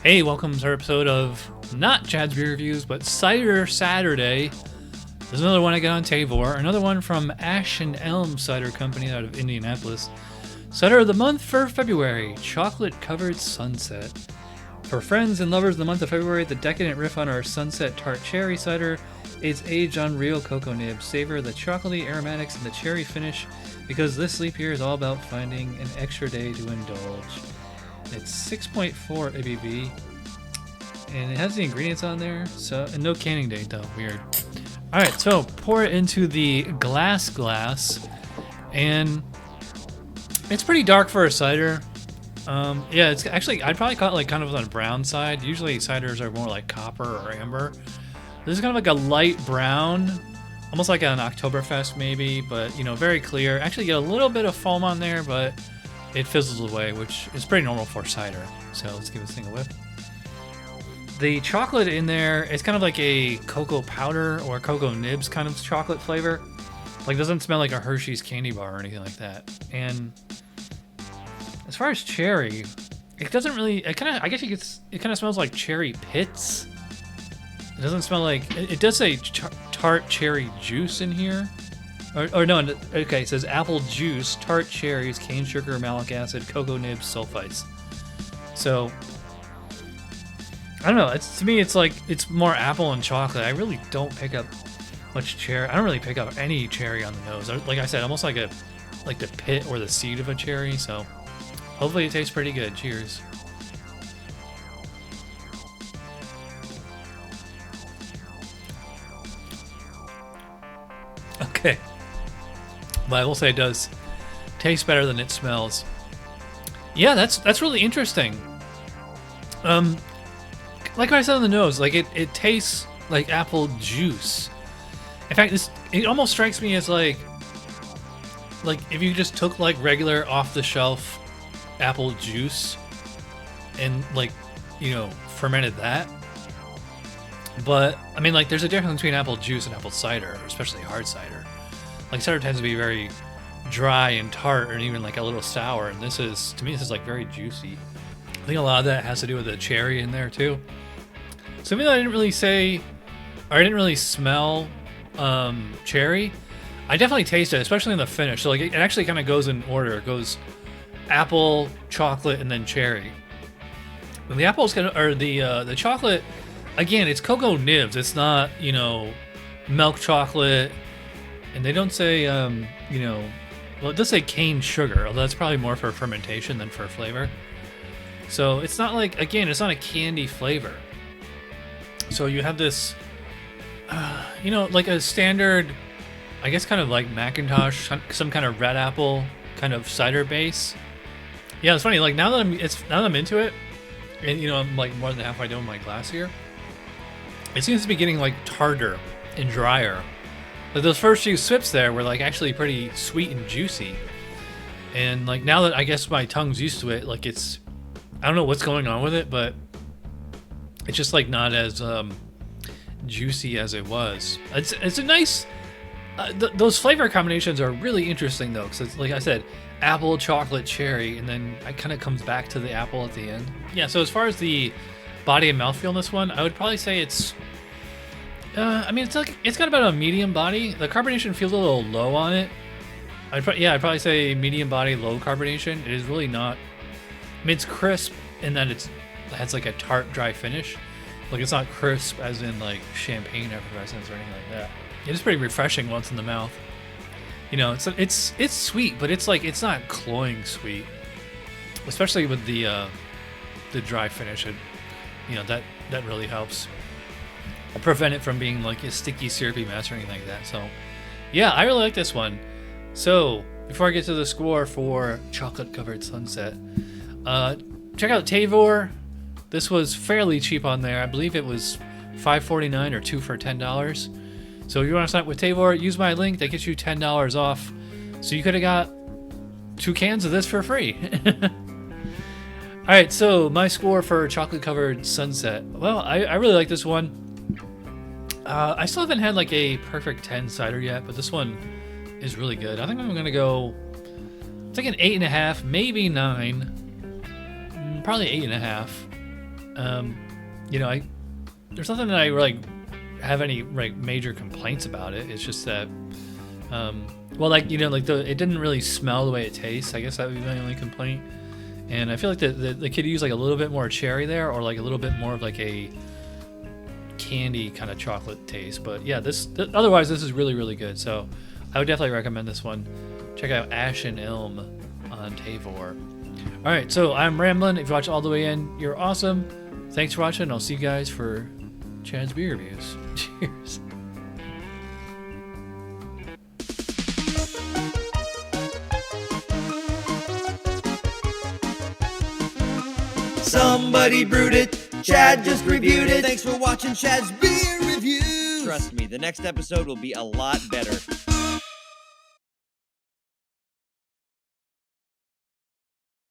Hey, welcome to our episode of not Chad's Beer Reviews, but Cider Saturday. There's another one I got on Savor, another one from Ash Elm Cider Company out of Indianapolis. Cider of the month for February, chocolate-covered sunset. For friends and lovers of the month of February, the decadent riff on our Sunset Tart Cherry cider is aged on real cocoa nibs. Savor the chocolatey aromatics and the cherry finish, because this leap year is all about finding an extra day to indulge. It's 6.4 ABV, and it has the ingredients on there, so, and no canning date though, weird. Alright, so pour it into the glass, and it's pretty dark for a cider. Yeah, it's actually, I'd probably call it like kind of on the brown side. Usually ciders are more like copper or amber. This is kind of like a light brown, almost like an Oktoberfest maybe, but you know, very clear. Actually get a little bit of foam on there, but it fizzles away, which is pretty normal for cider. So let's give this thing a whiff. The chocolate in there is kind of like a cocoa powder or cocoa nibs kind of chocolate flavor. Like, it doesn't smell like a Hershey's candy bar or anything like that. And as far as cherry, it doesn't really, it kind of, I guess it kind of smells like cherry pits. It doesn't smell like, it does say tart cherry juice in here. Or no, okay, it says apple juice, tart cherries, cane sugar, malic acid, cocoa nibs, sulfites. So, I don't know, to me it's like, it's more apple and chocolate. I really don't pick up much cherry. I don't really pick up any cherry on the nose. Like I said, almost like the pit or the seed of a cherry, so hopefully it tastes pretty good. Cheers. Okay. But I will say it does taste better than it smells. Yeah, that's really interesting. Like I said on the nose, like it tastes like apple juice. In fact, it almost strikes me as like if you just took like regular off the shelf apple juice and like, you know, fermented that. But I mean, like, there's a difference between apple juice and apple cider, especially hard cider. Like, cider tends to be very dry and tart, or even like a little sour, and this is, to me, this is like very juicy. I think a lot of that has to do with the cherry in there too. So even though I didn't really say, or I didn't really smell cherry, I definitely taste it, especially in the finish. So like, it actually kind of goes in order. It goes apple, chocolate, and then cherry. And the apple's gonna, or the chocolate, again, it's cocoa nibs. It's not, you know, milk chocolate. And they don't say, you know, well, it does say cane sugar, although that's probably more for fermentation than for flavor. So it's not like, again, it's not a candy flavor. So you have this, you know, like a standard, I guess kind of like Macintosh, some kind of red apple kind of cider base. Yeah, it's funny. Like now that I'm into it, and you know, I'm like more than halfway done with my glass here. It seems to be getting like tartar and drier. Like those first few sips there were like actually pretty sweet and juicy. And like now that I guess my tongue's used to it, like it's, I don't know what's going on with it, but it's just like not as juicy as it was. It's a nice, those flavor combinations are really interesting though, because it's, like I said, apple, chocolate, cherry, and then it kind of comes back to the apple at the end. Yeah, so as far as the body and mouthfeel in this one, I would probably say it's, I mean, it's got about a medium body. The carbonation feels a little low on it. I'd probably say medium body, low carbonation. It is really not. I mean, it's crisp in that it has like a tart, dry finish. Like it's not crisp as in like champagne effervescence or anything like that. It is pretty refreshing once in the mouth. You know, it's sweet, but it's like it's not cloying sweet. Especially with the dry finish, you know, that really helps prevent it from being like a sticky, syrupy mess or anything like that. So, yeah, I really like this one. So, before I get to the score for chocolate-covered sunset, check out Savor. This was fairly cheap on there. I believe it was $5.49 or 2 for $10. So if you want to sign up with Savor, use my link. That gets you $10 off. So you could have got 2 cans of this for free. All right, so my score for chocolate-covered sunset. Well, I really like this one. I still haven't had like a perfect 10 cider yet, but this one is really good. I think I'm gonna go, I think an 8.5, maybe 9, probably 8.5. You know, there's nothing that I like have any like major complaints about it. It's just that, well, like, you know, like it didn't really smell the way it tastes. I guess that would be my only complaint. And I feel like the kid used like a little bit more cherry there, or like a little bit more of like a candy kind of chocolate taste. But yeah, otherwise this is really, really good. So I would definitely recommend this one. Check out Ash Elm on Savor. All right, so I'm rambling. If you watch all the way in, you're awesome. Thanks for watching. I'll see you guys for Chad's beer reviews. Cheers. Somebody brewed it. Chad just reviewed it. Thanks for watching Chad's beer reviews. Trust me, the next episode will be a lot better.